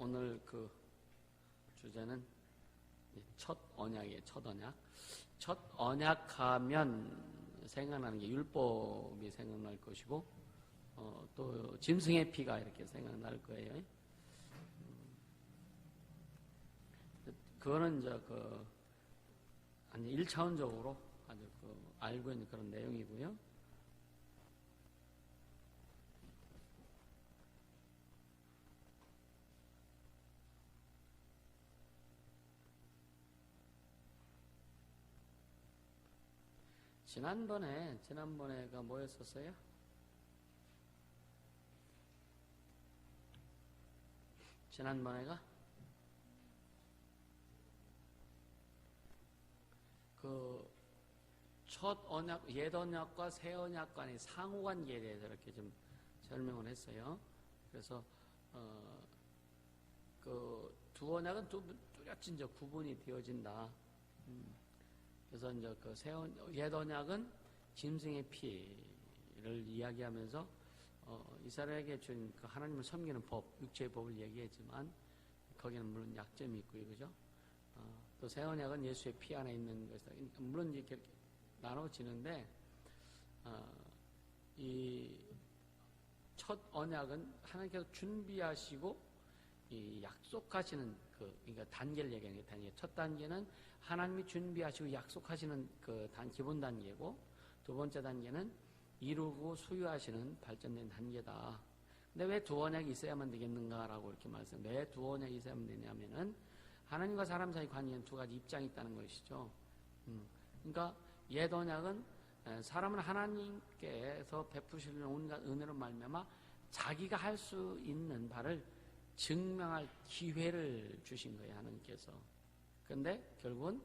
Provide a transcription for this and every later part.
오늘 그 주제는 첫 언약이에요. 첫 언약. 첫 언약하면 생각나는 게 율법이 생각날 것이고, 또 짐승의 피가 이렇게 생각날 거예요. 그거는 이제 아니 1차원적으로 아주 알고 있는 그런 내용이고요. 지난번에가 뭐였었어요? 지난번에가 첫 언약, 옛 언약과 새 언약 간의 상호관계에 대해서 이렇게 좀 설명을 했어요. 그래서 두 언약은 뚜렷이 이제 구분이 되어진다. 그래서 이제 옛 언약은 짐승의 피를 이야기하면서 이스라엘에게 준 하나님을 섬기는 법, 육체의 법을 얘기했지만 거기는 물론 약점이 있고요, 그죠? 또 새 언약은 예수의 피 안에 있는 것이다. 물론 이렇게 나눠지는데 이 첫 언약은 하나님께서 준비하시고 이 약속하시는 그러니까 단계를 얘기하는 게 단계. 첫 단계는 하나님이 준비하시고 약속하시는 기본 단계고, 두 번째 단계는 이루고 소유하시는 발전된 단계다. 근데 왜 두 언약이 있어야만 되겠는가라고 이렇게 말씀해요. 왜 두 언약이 있어야만 되냐면은 하나님과 사람 사이 관계에는 두 가지 입장이 있다는 것이죠. 그러니까 옛 언약은 사람은 하나님께서 베푸시는 온갖 은혜로 말미암아 자기가 할 수 있는 바를 증명할 기회를 주신 거예요, 하나님께서. 그런데 결국은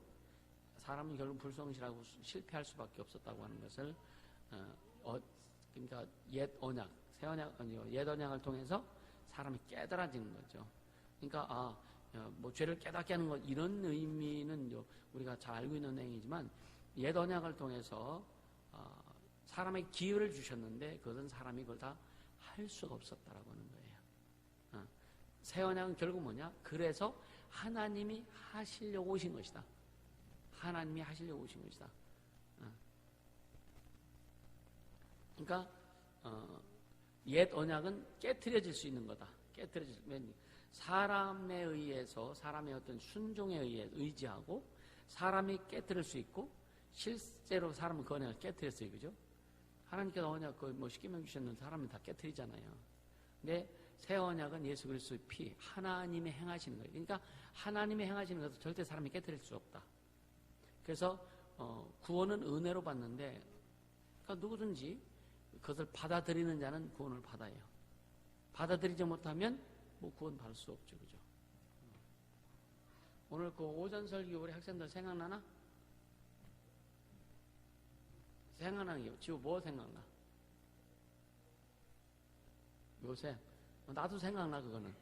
사람은 결국 불성실하고 실패할 수밖에 없었다고 하는 것을 그러니까 옛 언약, 새 언약 아니요, 옛 언약을 통해서 사람이 깨달아지는 거죠. 그러니까 뭐 죄를 깨닫게 하는 것 이런 의미는 우리가 잘 알고 있는 내용이지만 옛 언약을 통해서 사람에게 기회를 주셨는데 그것은 사람이 그걸 다 할 수가 없었다라고 하는 거예요. 새 언약은 결국 뭐냐? 그래서 하나님이 하시려고 오신 것이다. 하나님이 하시려고 오신 것이다. 그러니까 옛 언약은 깨트려질 수 있는 거다. 사람에 의해서 사람의 어떤 순종에 의해 의지하고 사람이 깨트릴 수 있고 실제로 사람은 그 언약을 깨트렸어요, 그죠? 하나님께서 언약 십계명 주셨는데 사람은 다 깨트리잖아요. 근데 새 언약은 예수 그리스도의 피, 하나님이 행하시는 거예요. 그러니까 하나님이 행하시는 것을 절대 사람이 깨트릴 수 없다. 그래서 구원은 은혜로 받는데, 그러니까 누구든지 그것을 받아들이는 자는 구원을 받아요. 받아들이지 못하면 뭐 구원 받을 수 없죠, 그죠? 오늘 오전 설교 우리 학생들 생각나나? 생각나는 게 지금 뭐 생각나? 요새 나도 생각나 그거는.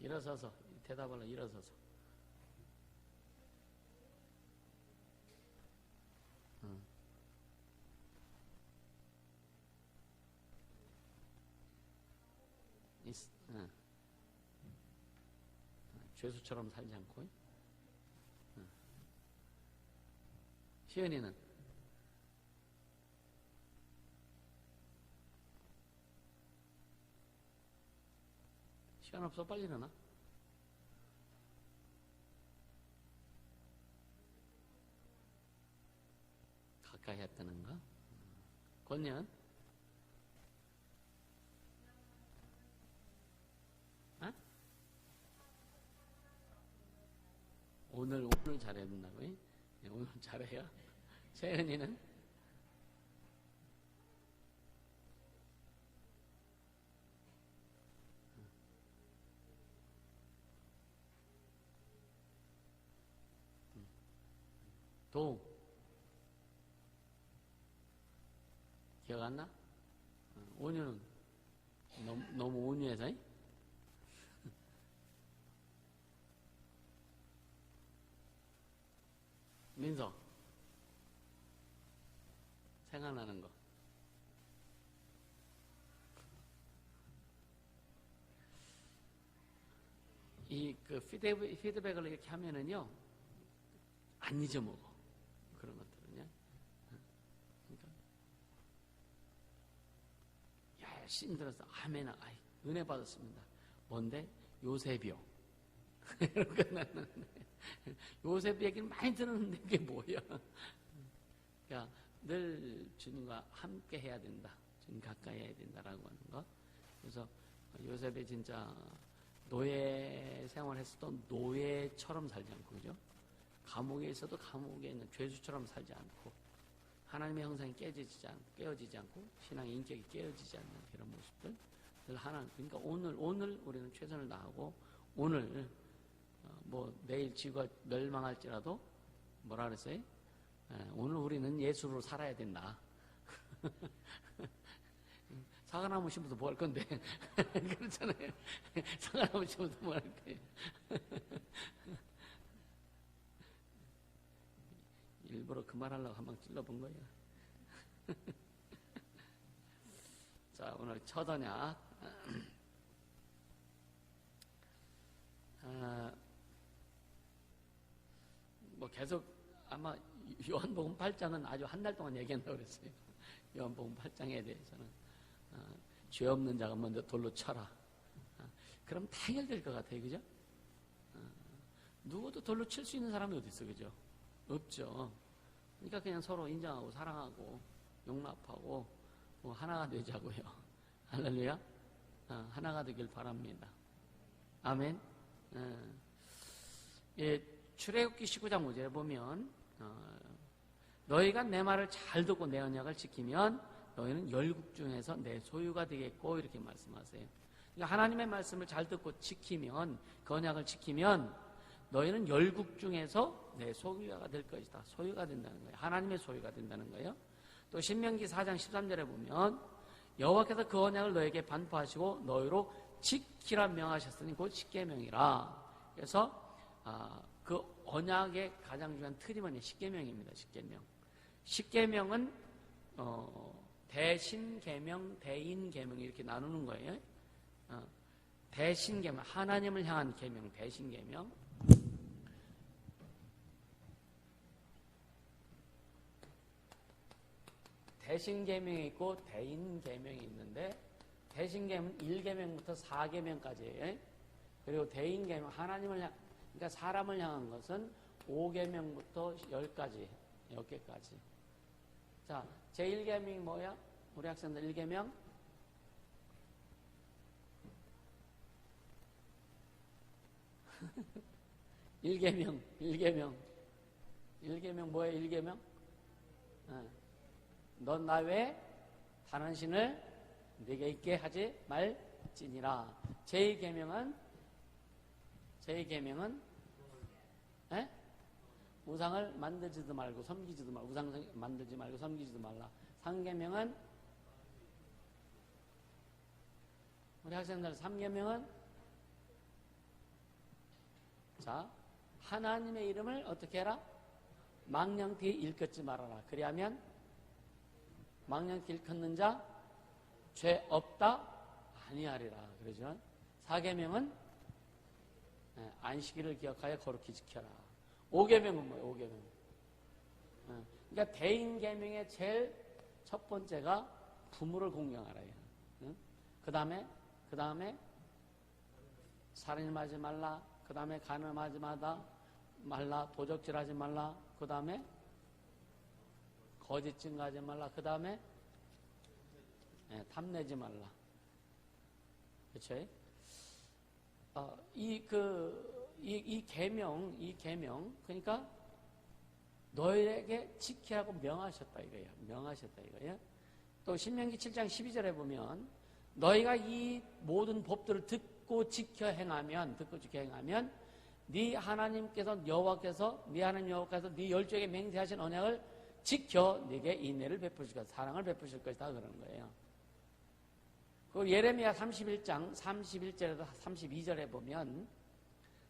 일어서서 대답하려 일어서서. 죄수처럼 살지 않고. 시연이는 시간 없어? 빨리 일어나. 가까이 했다는가? 권년? 오늘 잘해야 된다고? 네, 오늘 잘해요? 세연이는? 도 기억 안 나? 온유는 너무 온유해서? 민서 생각나는 거. 그 피드백을 이렇게 하면은요, 안 잊어먹어. 그런 것들은요. 그러니까, 열심히 들어서, 아멘, 은혜 받았습니다. 뭔데? 요셉이요. 요셉 얘기를 많이 들었는데, 이게 뭐야? 그러니까, 늘 주님과 함께 해야 된다. 주님 가까이 해야 된다라고 하는 거. 그래서 요셉이 진짜 노예 생활했어도 노예처럼 살지 않고, 그죠? 감옥에 있어도 감옥에 있는 죄수처럼 살지 않고, 하나님의 형상이 깨어지지 않고, 신앙의 인격이 깨어지지 않는 그런 모습들. 늘 그러니까 오늘 우리는 최선을 다하고, 오늘, 내일 지구가 멸망할지라도, 뭐라 그랬어요? 오늘 우리는 예수로 살아야 된다. 사과나무 심어서 뭐 할 건데. 그렇잖아요. 사과나무 심어서 뭐 할 거예요. 일부러 그 말하려고 한 방 찔러본 거예요. 자, 오늘 첫 언약. 계속 아마 요한복음 8장은 아주 한 달 동안 얘기한다고 그랬어요. 요한복음 8장에 대해서는. 죄 없는 자가 먼저 돌로 쳐라. 그럼 다 해결될 것 같아요. 그죠? 누구도 돌로 칠 수 있는 사람이 어디 있어. 그죠? 없죠. 그러니까 그냥 서로 인정하고 사랑하고 용납하고 하나가 되자고요. 할렐루야. 하나가 되길 바랍니다. 아멘. 출애굽기 19장 5절에 보면 너희가 내 말을 잘 듣고 내 언약을 지키면 너희는 열국 중에서 내 소유가 되겠고, 이렇게 말씀하세요. 그러니까 하나님의 말씀을 잘 듣고 지키면, 그 언약을 지키면 너희는 열국 중에서 내 소유가 될 것이다. 소유가 된다는 거예요. 하나님의 소유가 된다는 거예요. 또 신명기 4장 13절에 보면 여호와께서 그 언약을 너에게 반포하시고 너희로 지키라 명하셨으니 곧 십계명이라. 그래서 그 언약의 가장 중요한 틀이 뭐냐? 십계명입니다. 십계명. 십계명은 대신계명, 대인계명 이렇게 나누는 거예요. 대신계명, 하나님을 향한 계명, 대신계명. 대신계명이 있고 대인계명이 있는데, 대신계명은 1계명부터 4계명까지예요. 그리고 대인계명, 하나님을 향, 그러니까 사람을 향한 것은 5계명부터 10까지, 10개까지. 자, 제1계명이 뭐야? 우리 학생들 1계명? 일계명 뭐예요? 1계명? 넌 나 외에 다른 신을 네게 있게 하지 말지니라. 제2계명은 우상을 만들지도 말고 섬기지도 말고, 우상 만들지 말고 섬기지도 말라. 3계명은 우리 학생들 3계명은 자, 하나님의 이름을 어떻게 해라? 망령되이 일컫지 말아라. 그리하면 망령되이 일컫는 자 죄 없다 아니하리라. 그러죠. 4계명은 안식일을 기억하여 거룩히 지켜라. 5계명은 뭐예요? 5계명. 그러니까 대인계명의 제일 첫 번째가 부모를 공경하라요. 그 다음에 살인하지 말라. 그 다음에 간음하지 말라. 도적질하지 말라. 그 다음에 거짓 증거하지 말라. 그 다음에 탐내지 말라. 그렇죠? 이 계명, 그러니까 너희에게 지키라고 명하셨다 이거예요. 명하셨다 이거예요. 또 신명기 7장 12절에 보면 너희가 이 모든 법들을 듣고 지켜 행하면 네 하나님께서 여호와께서 네 열조에게 맹세하신 언약을 지켜 네게 인애를 베푸실 것이다. 사랑을 베푸실 것이다 그러는 거예요. 그 예레미야 31장 31절에서 32절에 보면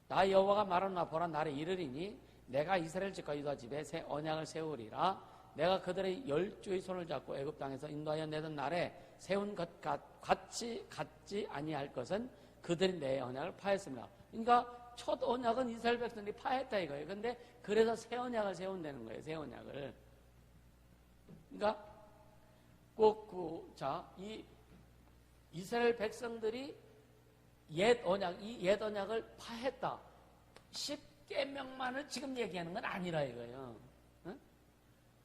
나 여호와가 말하노라. 보라 나를 이르리니 내가 이스라엘 집과 유다 집에 새 언약을 세우리라. 내가 그들의 열조의 손을 잡고 애굽 땅에서 인도하여 내던 날에 세운 것 같지 아니할 것은 그들이 내 언약을 파했습니다. 그러니까 첫 언약은 이스라엘 백성들이 파했다 이거예요. 근데 그래서 새 언약을 세운다는 거예요. 새 언약을. 그러니까 이 이스라엘 백성들이 옛 언약을 파했다. 10계명만을 지금 얘기하는 건 아니라 이거예요. 응?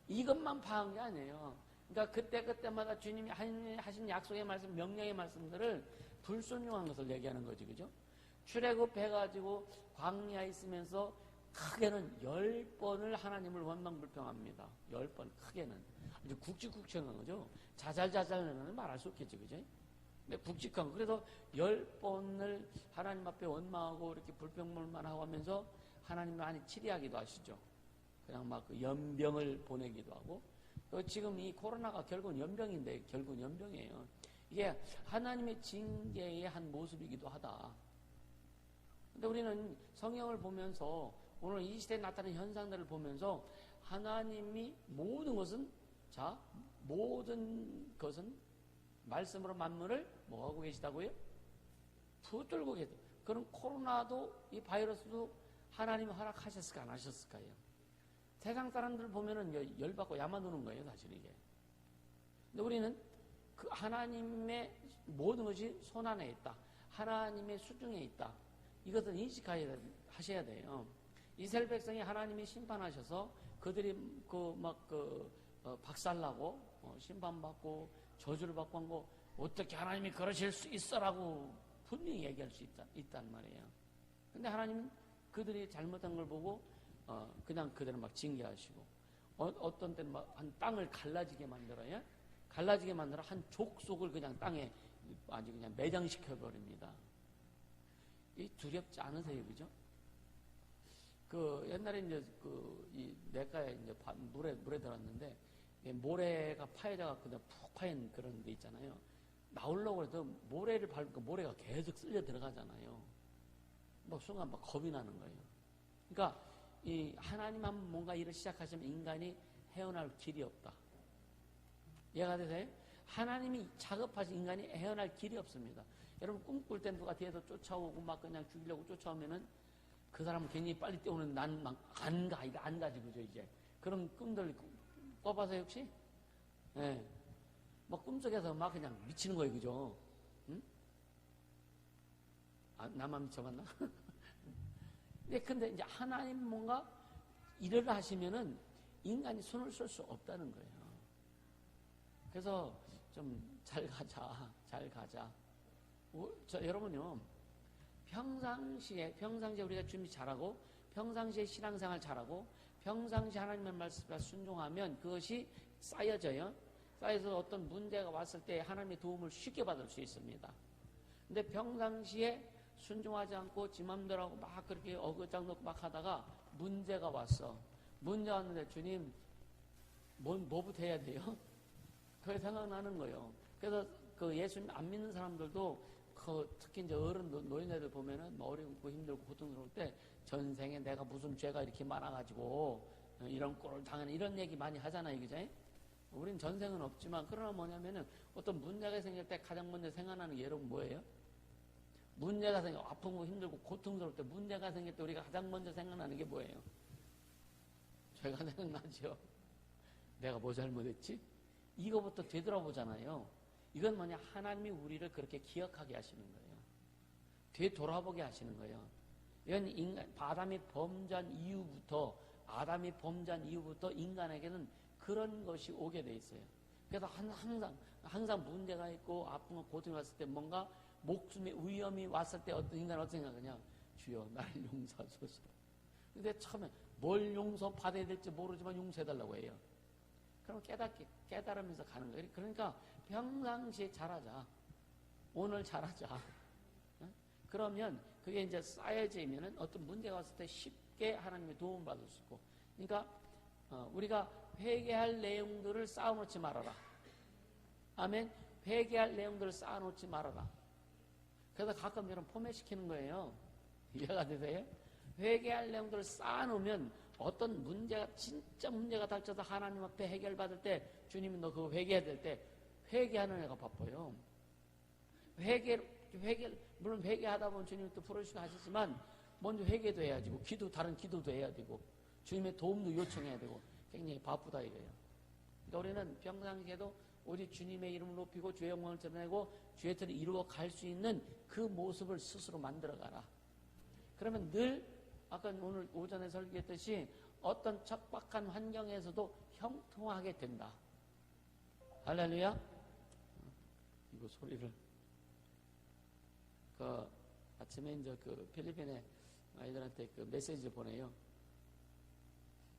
이것만 파한 게 아니에요. 그러니까 그때마다 주님이 하신 약속의 말씀, 명령의 말씀들을 불순종한 것을 얘기하는 거지, 그죠? 출애굽해가지고 광야에 있으면서 크게는 10번을 하나님을 원망불평합니다. 10번, 크게는. 아주 굵직굵직한 거죠. 자잘자잘은 말할 수 없겠지, 그죠? 근데 굵직한 거. 그래서 10번을 하나님 앞에 원망하고 이렇게 불평불만 하고 하면서 하나님을 많이 치리하기도 하시죠. 그냥 막 그 연병을 보내기도 하고. 지금 이 코로나가 결국은 연병인데, 결국은 연병이에요. 이게 하나님의 징계의 한 모습이기도 하다. 근데 우리는 성경을 보면서 오늘 이 시대에 나타나는 현상들을 보면서 하나님이 모든 것은 말씀으로 만물을 뭐하고 계시다고요? 붙들고 계세요. 그럼 코로나도 이 바이러스도 하나님이 허락하셨을까 안 하셨을까요? 세상 사람들 보면은 열받고 야만드는 거예요, 사실 이게. 근데 우리는 그 하나님의 모든 것이 손안에 있다. 하나님의 수중에 있다. 이것을 인식하셔야 돼요. 이스라엘 백성이 하나님이 심판하셔서 그들이 박살나고 심판받고 저주를 받고 한 거 어떻게 하나님이 그러실 수 있어라고 분명히 얘기할 수 있단 말이에요. 근데 하나님은 그들이 잘못한 걸 보고 그냥 그들을 막 징계하시고 어떤 때는 막 한 땅을 갈라지게 만들어요. 갈라지게 만들어 한 족속을 그냥 땅에 아주 그냥 매장시켜 버립니다. 이 두렵지 않으세요, 그죠? 옛날에 이제 이 냇가에 이제 물에 들었는데 모래가 파여져갖고 그냥 푹 파인 그런 데 있잖아요. 나오려고 해도 모래를 밟으니까 모래가 계속 쓸려 들어가잖아요. 막 순간 막 겁이 나는 거예요. 그러니까 이 하나님 한 뭔가 일을 시작하시면 인간이 헤어날 길이 없다. 이해가 되세요? 하나님이 작업하신 인간이 헤어날 길이 없습니다. 여러분 꿈꿀 땐 누가 뒤에서 쫓아오고 막 그냥 죽이려고 쫓아오면은 그 사람은 굉장히 빨리 뛰어오는 난 막 안 가지 그죠 이제 그런 꿈들 꿔봐서요 혹시? 예. 네. 막 꿈속에서 막 그냥 미치는 거예요 그죠? 응? 나만 미쳐봤나? 근데 이제 하나님 뭔가 일을 하시면은 인간이 손을 쓸 수 없다는 거예요. 그래서 좀 잘 가자. 여러분요, 평상시에 우리가 준비 잘하고, 평상시에 신앙생활 잘하고, 평상시에 하나님의 말씀에 순종하면 그것이 쌓여져요. 쌓여서 어떤 문제가 왔을 때 하나님의 도움을 쉽게 받을 수 있습니다. 근데 평상시에 순종하지 않고 지 맘대로 하고 막 그렇게 어긋장 놓고 막 하다가 문제가 왔어. 문제 왔는데 주님, 뭐부터 해야 돼요? 그게 생각나는 거예요. 그래서 예수님 안 믿는 사람들도 특히 이제 노인네들 보면은 어렵고 힘들고 고통스러울 때 전생에 내가 무슨 죄가 이렇게 많아가지고 이런 꼴을 당하는 이런 얘기 많이 하잖아요. 그죠? 우린 전생은 없지만 그러나 뭐냐면은 어떤 문제가 생길 때 가장 먼저 생각나는 게 여러분 뭐예요? 문제가 생겨 아프고 힘들고 고통스러울 때 문제가 생길 때 우리가 가장 먼저 생각나는 게 뭐예요? 죄가 생각나죠. 내가 뭐 잘못했지? 이거부터 되돌아보잖아요. 이건 뭐냐? 하나님이 우리를 그렇게 기억하게 하시는 거예요. 되돌아보게 하시는 거예요. 이건 아담이 범죄한 이후부터 인간에게는 그런 것이 오게 돼 있어요. 그래서 항상 문제가 있고 아픈 고통이 왔을 때 뭔가 목숨의 위험이 왔을 때 인간은 어떻게 생각하냐? 주여 나를 용서하소서. 근데 처음에 뭘 용서받아야 될지 모르지만 용서해달라고 해요. 그럼 깨달으면서 가는 거예요. 그러니까 평상시에 잘하자. 오늘 잘하자. 그러면 그게 이제 쌓여지면은 어떤 문제가 왔을 때 쉽게 하나님의 도움을 받을 수 있고. 그러니까 우리가 회개할 내용들을 쌓아놓지 말아라. 아멘. 회개할 내용들을 쌓아놓지 말아라. 그래서 가끔 여러분 포맷시키는 거예요. 이해가 되세요? 회개할 내용들을 쌓아놓으면 어떤 진짜 문제가 닥쳐서 하나님 앞에 해결받을 때 주님이 너 그거 회개해야 될 때 회개하는 애가 바빠요. 물론 회개하다 보면 주님이 또 풀어주시고 하시지만 먼저 회개도 해야 되고, 다른 기도도 해야 되고, 주님의 도움도 요청해야 되고, 굉장히 바쁘다 이거예요. 그러니까 우리는 평상시에도 우리 주님의 이름을 높이고 주의 영광을 드러내고 주의 뜻을 이루어 갈 수 있는 그 모습을 스스로 만들어 가라. 그러면 늘 아까 오늘 오전에 설교했듯이 어떤 척박한 환경에서도 형통하게 된다. 할렐루야. 이거 소리를 아침에 이제 필리핀에 아이들한테 메시지를 보내요.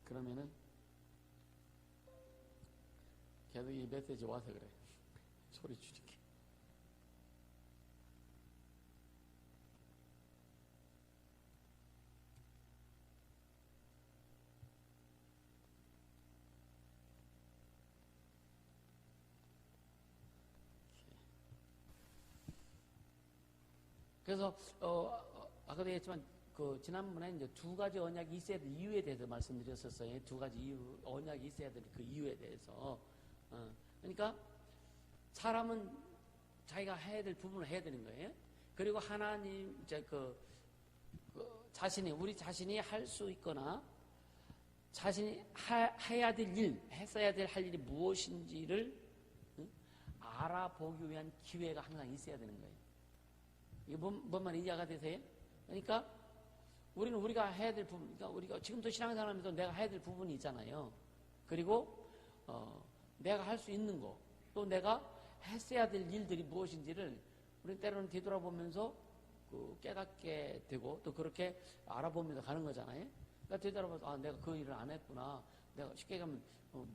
그러면은 걔도 이 메시지 와서 그래. 소리 줄이게. 그래서 아까도 얘기했지만 지난번에 이제 두 가지 언약이 있어야 될 이유에 대해서 말씀드렸었어요. 두 가지 이유, 언약이 있어야 될 그 이유에 대해서. 그러니까 사람은 자기가 해야 될 부분을 해야 되는 거예요. 그리고 하나님 이제 우리 자신이 할 수 있거나 자신이 해야 될 일, 했어야 될 할 일이 무엇인지를 알아보기 위한 기회가 항상 있어야 되는 거예요. 이게 뭔 말인지 이해가 되세요? 그러니까 우리는 우리가 해야 될 부분, 그러니까 우리가 지금도 신앙생활하면서 내가 해야 될 부분이 있잖아요. 그리고 내가 할 수 있는 거, 또 내가 했어야 될 일들이 무엇인지를 우리는 때로는 뒤돌아보면서 깨닫게 되고 또 그렇게 알아보면서 가는 거잖아요. 그러니까 뒤돌아보면서 내가 그 일을 안 했구나. 내가 쉽게 가면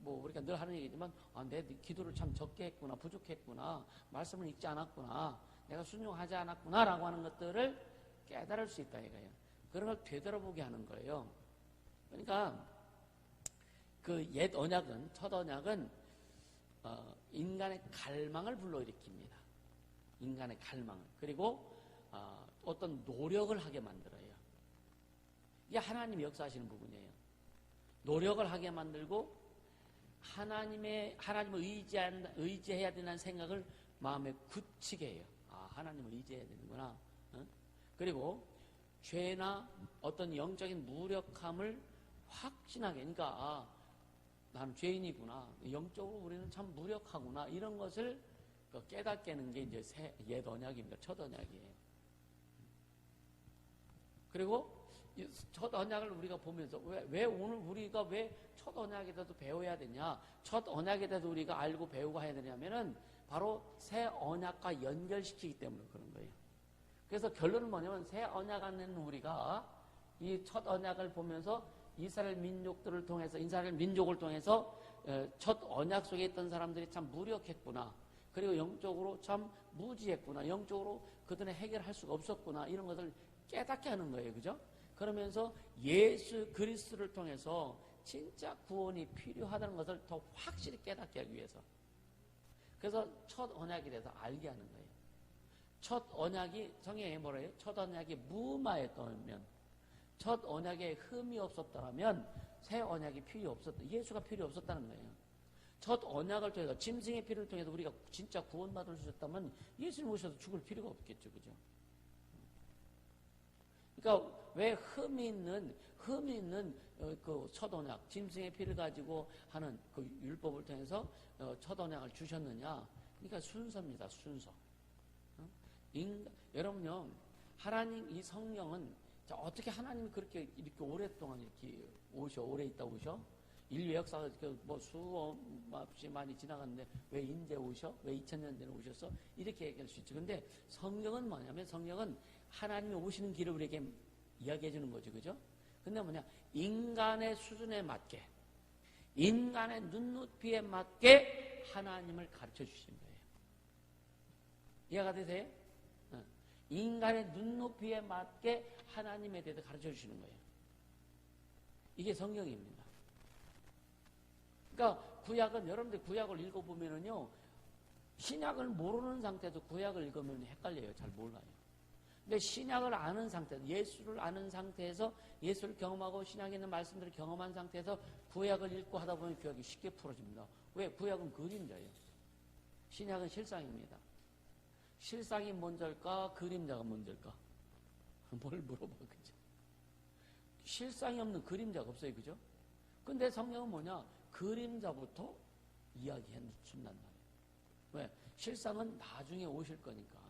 우리가 늘 하는 얘기지만 내 기도를 참 적게 했구나, 부족했구나, 말씀을 읽지 않았구나, 내가 순종하지 않았구나라고 하는 것들을 깨달을 수 있다 이거예요. 그런 걸 되돌아보게 하는 거예요. 그러니까 옛 언약은, 첫 언약은 인간의 갈망을 불러일으킵니다. 인간의 갈망을. 그리고 어떤 노력을 하게 만들어요. 이게 하나님이 역사하시는 부분이에요. 노력을 하게 만들고 하나님을 의지해야 된다는 생각을 마음에 굳히게 해요. 하나님을 의지해야 되는구나. 그리고 죄나 어떤 영적인 무력함을 확신하게, 그러니까 나는 죄인이구나, 영적으로 우리는 참 무력하구나, 이런 것을 깨닫게 하는 게 이제 옛 언약입니다. 첫 언약이에요. 그리고 첫 언약을 우리가 보면서 왜 오늘 우리가 왜 첫 언약에 대해서 배워야 되냐, 첫 언약에 대해서 우리가 알고 배우고 해야 되냐면은 바로 새 언약과 연결시키기 때문에 그런 거예요. 그래서 결론은 뭐냐면 새 언약 안에는 우리가 이 첫 언약을 보면서 이스라엘 민족을 통해서 첫 언약 속에 있던 사람들이 참 무력했구나, 그리고 영적으로 참 무지했구나, 영적으로 그들은 해결할 수가 없었구나, 이런 것을 깨닫게 하는 거예요. 그죠? 그러면서 예수 그리스도를 통해서 진짜 구원이 필요하다는 것을 더 확실히 깨닫게 하기 위해서. 그래서 첫 언약에 대해서 알게 하는 거예요. 첫 언약이, 성경에 뭐래요? 첫 언약이 무마했다면, 첫 언약에 흠이 없었다면 새 언약이 필요 없었다. 예수가 필요 없었다는 거예요. 첫 언약을 통해서, 짐승의 피를 통해서 우리가 진짜 구원받을 수 있었다면 예수님 오셔서 죽을 필요가 없겠죠. 그죠? 그러니까 왜 흠이 있는 그 첫 언약, 짐승의 피를 가지고 하는 그 율법을 통해서 첫 언약을 주셨느냐? 그러니까 순서입니다. 순서. 여러분요, 하나님 이 성령은 어떻게 하나님이 그렇게 이렇게 오랫동안 이렇게 오래 있다 오셔? 인류 역사가 수없이 많이 지나갔는데 왜 이제 오셔? 왜 2000년 전에 오셨어? 이렇게 얘기할 수 있죠. 근데 성경은 뭐냐면, 성경은 하나님이 오시는 길을 우리에게 이야기해 주는 거죠. 그죠? 근데 인간의 수준에 맞게, 인간의 눈높이에 맞게 하나님을 가르쳐 주신 거예요. 이해가 되세요? 인간의 눈높이에 맞게 하나님에 대해서 가르쳐 주시는 거예요. 이게 성경입니다. 그러니까 구약은, 여러분들 구약을 읽어보면은요, 신약을 모르는 상태에서 구약을 읽으면 헷갈려요. 잘 몰라요. 근데 신약을 아는 상태에서, 예수를 아는 상태에서, 예수를 경험하고 신약에 있는 말씀들을 경험한 상태에서 구약을 읽고 하다 보면 구약이 쉽게 풀어집니다. 왜? 구약은 그림자예요. 신약은 실상입니다. 실상이 먼저일까? 그림자가 먼저일까? 뭘 물어봐, 그죠? 실상이 없는 그림자가 없어요. 그죠? 근데 성경은 뭐냐? 그림자부터 이야기해 준단 말이에요. 왜? 실상은 나중에 오실 거니까.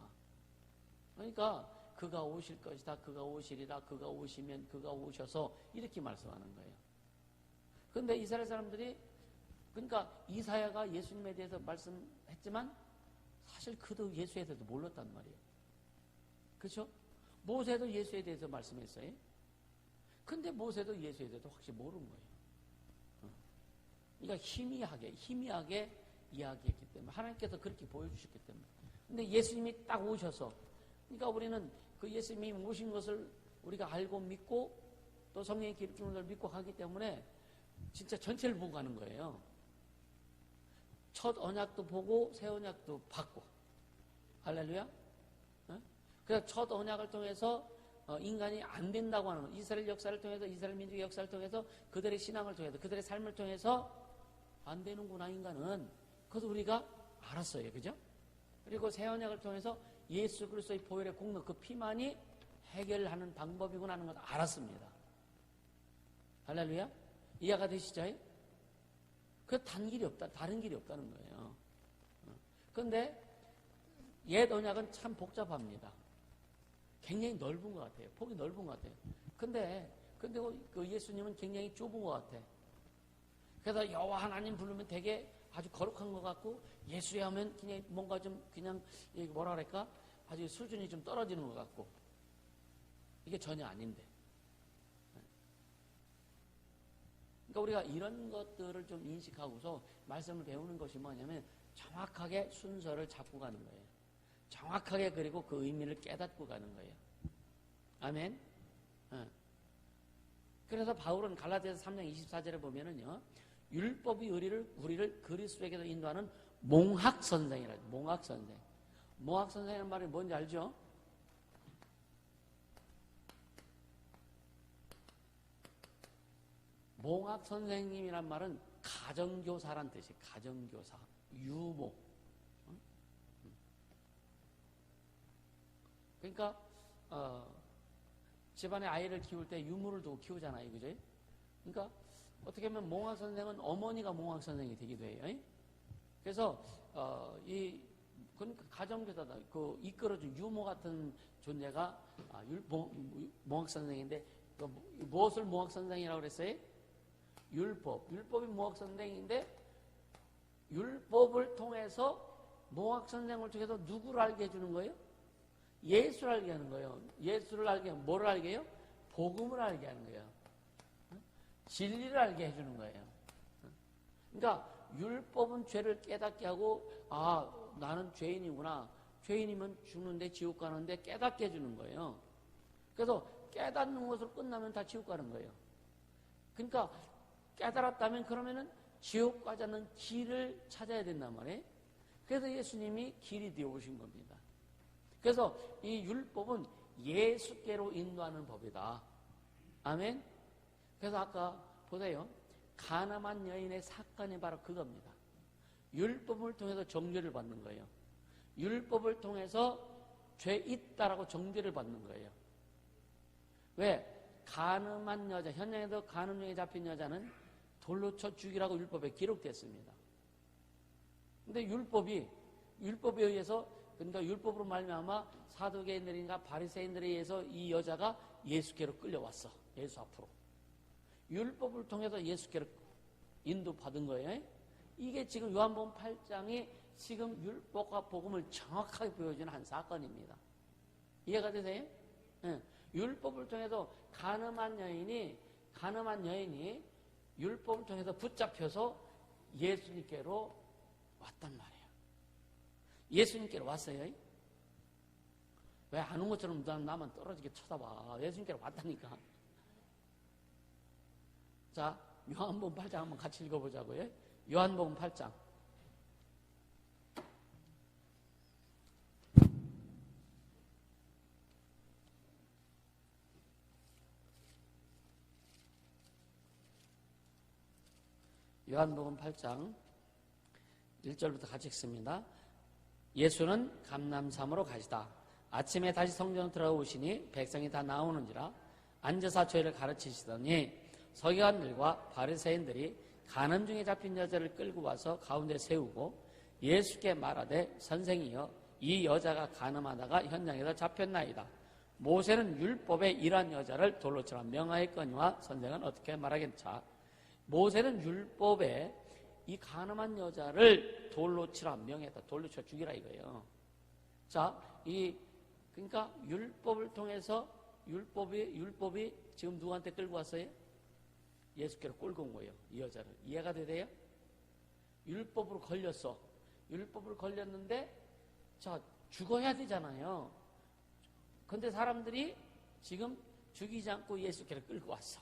그러니까 그가 오실 것이다. 그가 오시리라. 그가 오시면 그가 오셔서 이렇게 말씀하는 거예요. 그런데 이스라엘 사람들이 그러니까 이사야가 예수님에 대해서 말씀했지만 사실 그도 예수에 대해서 몰랐단 말이에요. 그렇죠? 모세도 예수에 대해서 말씀했어요. 근데 모세도 예수에 대해서 확실히 모르는 거예요. 그러니까 희미하게 이야기했기 때문에 하나님께서 그렇게 보여주셨기 때문에. 근데 예수님이 딱 오셔서 그러니까 우리는 그 예수님이 오신 것을 우리가 알고 믿고 또 성령이 기름주는 걸 믿고 가기 때문에 진짜 전체를 보고 가는 거예요. 첫 언약도 보고 새 언약도 받고. 할렐루야. 그래서 첫 언약을 통해서 인간이 안 된다고 하는 것, 이스라엘 역사를 통해서 이스라엘 민족의 역사를 통해서 그들의 신앙을 통해서 그들의 삶을 통해서 안 되는구나 인간은. 그것도 우리가 알았어요. 그죠? 그리고 새 언약을 통해서 예수 그리스도의 보혈의 공로 그 피만이 해결하는 방법이구나 하는 걸 알았습니다. 할렐루야. 이해가 되시죠? 그 다른 길이 없다는 거예요. 그런데 옛 언약은 참 복잡합니다. 굉장히 넓은 것 같아요. 폭이 넓은 것 같아요. 근데 그 예수님은 굉장히 좁은 것 같아. 그래서 여호와 하나님 부르면 되게 아주 거룩한 것 같고 예수에 하면 그냥 뭔가 좀 그냥 뭐라 그럴까 아주 수준이 좀 떨어지는 것 같고 이게 전혀 아닌데. 그러니까 우리가 이런 것들을 좀 인식하고서 말씀을 배우는 것이 뭐냐면 정확하게 순서를 잡고 가는 거예요. 정확하게 그리고 그 의미를 깨닫고 가는 거예요. 아멘. 그래서 바울은 갈라디아서 3장 24절에 보면은요, 율법이 우리를 그리스도에게로 인도하는 몽학 선생이라죠. 몽학 선생. 몽학 선생이라는 말이 뭔지 알죠? 몽학 선생님이란 말은 가정교사란 뜻이에요. 가정교사, 유모. 그러니까 집안에 아이를 키울 때 유모를 두고 키우잖아요. 그죠? 그러니까 어떻게 보면 몽학 선생은 어머니가 몽학 선생이 되기도 해요. 그래서 그러니까 가정교사다. 그 이끌어준 유모 같은 존재가 몽학 선생인데 무엇을 몽학 선생이라고 그랬어요? 율법이 몽학 선생인데 율법을 통해서 몽학 선생을 통해서 누구를 알게 해주는 거예요? 예수를 알게 하는 거예요. 예수를 알게 하면 뭐를 알게 해요? 복음을 알게 하는 거예요. 진리를 알게 해주는 거예요. 그러니까 율법은 죄를 깨닫게 하고 나는 죄인이구나. 죄인이면 죽는데 지옥 가는데 깨닫게 해주는 거예요. 그래서 깨닫는 것으로 끝나면 다 지옥 가는 거예요. 그러니까 깨달았다면 그러면은 지옥 가지 않는 길을 찾아야 된단 말이에요. 그래서 예수님이 길이 되어 오신 겁니다. 그래서 이 율법은 예수께로 인도하는 법이다. 아멘. 그래서 아까 보세요. 가늠한 여인의 사건이 바로 그겁니다. 율법을 통해서 정죄를 받는 거예요. 율법을 통해서 죄 있다라고 정죄를 받는 거예요. 왜? 가늠한 여자, 현장에서 가늠죄에 잡힌 여자는 돌로 쳐 죽이라고 율법에 기록됐습니다. 근데 율법에 의해서 그러니까 율법으로 말미암아 사두개인들인가 바리새인들에 의해서 이 여자가 예수께로 끌려왔어. 예수 앞으로. 율법을 통해서 예수께로 인도받은 거예요. 이게 지금 요한복음 8장이 지금 율법과 복음을 정확하게 보여주는 한 사건입니다. 이해가 되세요? 네. 율법을 통해서 가늠한 여인이 율법을 통해서 붙잡혀서 예수님께로 왔단 말이에요. 예수님께로 왔어요. 왜 아는 것처럼 나만 떨어지게 쳐다봐. 예수님께로 왔다니까. 자, 요한복음 8장 한번 같이 읽어보자고요. 요한복음 8장. 요한복음 8장 1절부터 같이 읽습니다. 예수는 감람산으로 가시다. 아침에 다시 성전으로 들어오시니 백성이 다 나오는지라 앉아서 죄를 가르치시더니 서기관들과 바리새인들이 간음 중에 잡힌 여자를 끌고 와서 가운데 세우고 예수께 말하되 선생이여 이 여자가 간음하다가 현장에서 잡혔나이다. 모세는 율법에 이러한 여자를 돌로 치라 명하였거니와 선생은 어떻게 말하겠자. 모세는 율법에 이 간음한 여자를 돌로 치라 명했다. 돌로 쳐 죽이라 이거예요. 자, 그러니까 율법을 통해서 율법이 지금 누구한테 끌고 왔어요? 예수께로 끌고 온 거예요. 이 여자를. 이해가 돼요? 율법으로 걸렸어. 율법으로 걸렸는데 자, 죽어야 되잖아요. 근데 사람들이 지금 죽이지 않고 예수께로 끌고 왔어.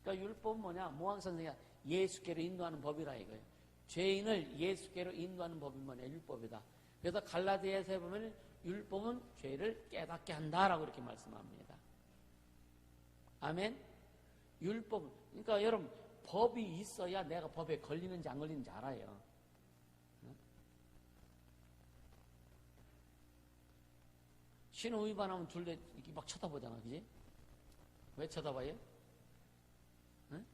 그러니까 율법은 뭐냐? 모학 선생이 예수께로 인도하는 법이라 이거예요. 죄인을 예수께로 인도하는 법이 뭐냐? 율법이다. 그래서 갈라디아서에 보면 율법은 죄를 깨닫게 한다라고 이렇게 말씀합니다. 아멘? 율법, 그러니까 여러분 법이 있어야 내가 법에 걸리는지 안 걸리는지 알아요. 신호 위반하면 둘 다 이렇게 막 쳐다보잖아, 그지? 왜 쳐다봐요? 응?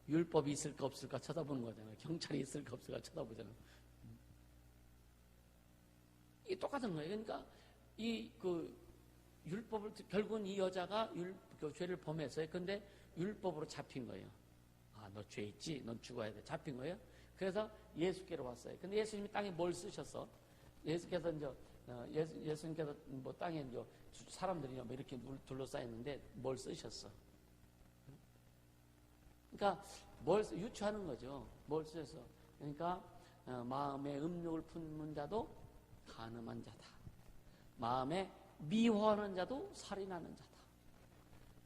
율법이 있을까 없을까 쳐다보는 거잖아. 경찰이 있을까 없을까 쳐다보잖아. 이게 똑같은 거예요. 그러니까 율법을 결국은 이 여자가 죄를 범했어요. 근데 율법으로 잡힌 거예요. 아, 너 죄 있지? 넌 죽어야 돼. 잡힌 거예요. 그래서 예수께로 왔어요. 근데 예수님이 땅에 뭘 쓰셨어? 예수께서 예수님께서 뭐 땅에 이제 사람들이 뭐 이렇게 둘러싸였는데 뭘 쓰셨어? 그러니까 유추하는 거죠. 뭘 쓰셨어? 그러니까 마음에 음욕을 품는 자도 간음한 자다. 마음에 미워하는 자도 살인하는 자다.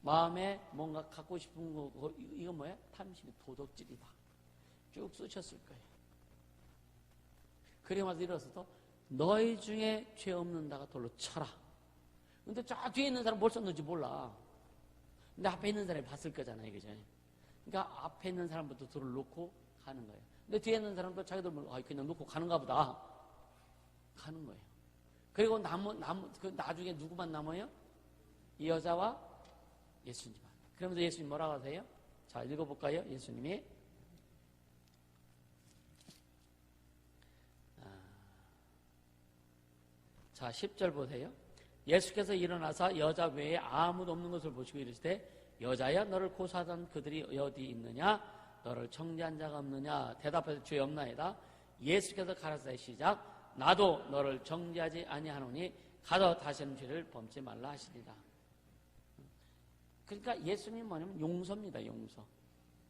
마음에 뭔가 갖고 싶은 거 이거 뭐야? 탐심이 도덕질이다. 쭉 쓰셨을 거예요. 그래마서 일어서서 너희 중에 죄 없는 자가 돌로 쳐라. 근데 저 뒤에 있는 사람 뭘 썼는지 몰라. 근데 앞에 있는 사람이 봤을 거잖아요. 그죠? 그러니까 앞에 있는 사람부터 돌을 놓고 가는 거예요. 근데 뒤에 있는 사람도 자기들 그냥 놓고 가는가 보다. 가는 거예요. 그리고 나중에 누구만 남아요? 이 여자와 예수님만. 그러면서 예수님 뭐라고 하세요? 자, 읽어볼까요? 예수님이. 자, 10절 보세요. 예수께서 일어나서 여자 외에 아무도 없는 것을 보시고 이르시되 여자야 너를 고소하던 그들이 어디 있느냐? 너를 청지한 자가 없느냐? 대답해서 주여 없나이다. 예수께서 가라사대 시작 나도 너를 정죄하지 아니하노니 가서 다시는 죄를 범치 말라 하시리라. 그러니까 예수님이 뭐냐면 용서입니다. 용서.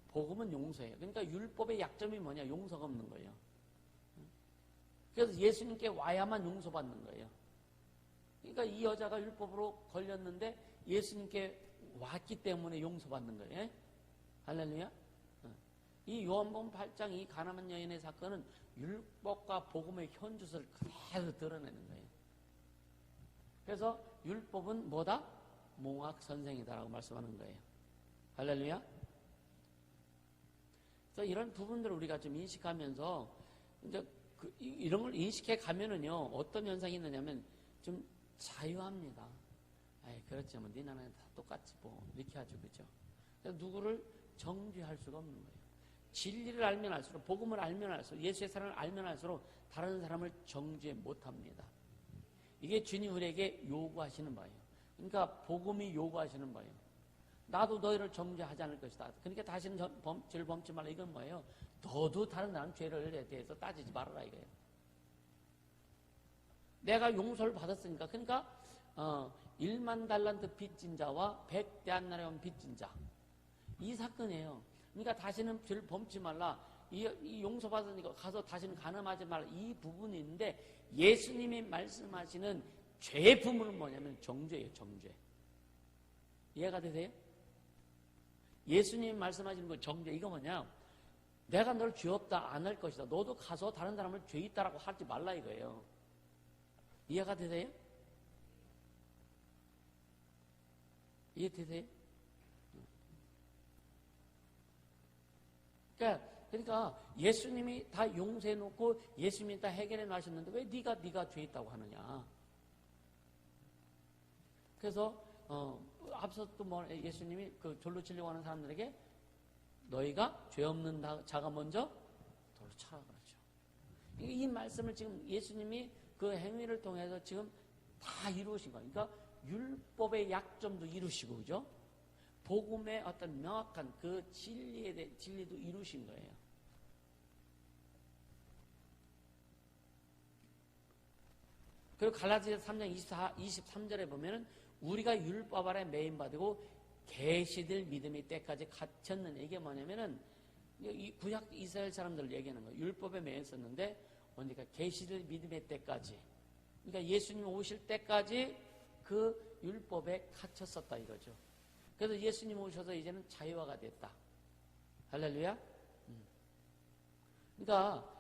복음은 용서예요. 그러니까 율법의 약점이 뭐냐? 용서가 없는 거예요. 그래서 예수님께 와야만 용서받는 거예요. 그러니까 이 여자가 율법으로 걸렸는데 예수님께 왔기 때문에 용서받는 거예요. 할렐루야. 이 요한복음 8장 이 가나안 여인의 사건은 율법과 복음의 현주소를 그대로 드러내는 거예요. 그래서 율법은 뭐다? 몽학 선생이다라고 말씀하는 거예요. 할렐루야. 그래서 이런 부분들을 우리가 좀 인식하면서 이제 이런 걸 인식해 가면은요 어떤 현상이 있느냐면 좀 자유합니다. 아이 그렇지 뭐 네 나라는 다 똑같지 뭐 이렇게 하죠, 그죠? 그래서 누구를 정죄할 수가 없는 거예요. 진리를 알면 알수록 복음을 알면 알수록 예수의 사랑을 알면 알수록 다른 사람을 정죄 못합니다. 이게 주님 우리에게 요구하시는 바예요. 그러니까 복음이 요구하시는 바예요. 나도 너희를 정죄하지 않을 것이다. 그러니까 다시는 죄를 범치 말라. 이건 뭐예요? 너도 다른 사람 죄를 대해서 따지지 말아라 이거예요. 내가 용서를 받았으니까. 그러니까 1만 달란트 빚진 자와 100데나리온 온 빚진 자. 이 사건이에요. 그러니까 다시는 죄를 범치 말라. 이 용서받으니까 가서 다시는 간음하지 말라. 이 부분이 있는데 예수님이 말씀하시는 죄의 부분은 뭐냐면 정죄예요. 정죄. 이해가 되세요? 예수님이 말씀하시는 건 정죄. 이거 뭐냐? 내가 너를 죄 없다 안 할 것이다. 너도 가서 다른 사람을 죄 있다라고 하지 말라 이거예요. 이해가 되세요? 이해되세요? 그러니까 예수님이 다 용서해 놓고 예수님이 다 해결해 놔셨는데 왜 네가 죄 있다고 하느냐? 그래서 앞서 또 뭐 예수님이 그 돌로 치려고 하는 사람들에게 너희가 죄 없는 자가 먼저 돌로 쳐라 그러죠. 이 말씀을 지금 예수님이 그 행위를 통해서 지금 다 이루으신 거예요. 그러니까 율법의 약점도 이루시고, 그죠? 복음의 어떤 명확한 그 진리도 이루신 거예요. 그리고 갈라디아서 3장 23절에 보면은 우리가 율법 아래 매인받고 계시될 믿음의 때까지 갇혔는, 이게 뭐냐면은 이 구약 이스라엘 사람들을 얘기하는 거예요. 율법에 매였었는데 그러니까 계시될 믿음의 때까지, 그러니까 예수님 오실 때까지 그 율법에 갇혔었다 이거죠. 그래서 예수님 오셔서 이제는 자유화가 됐다. 할렐루야. 그러니까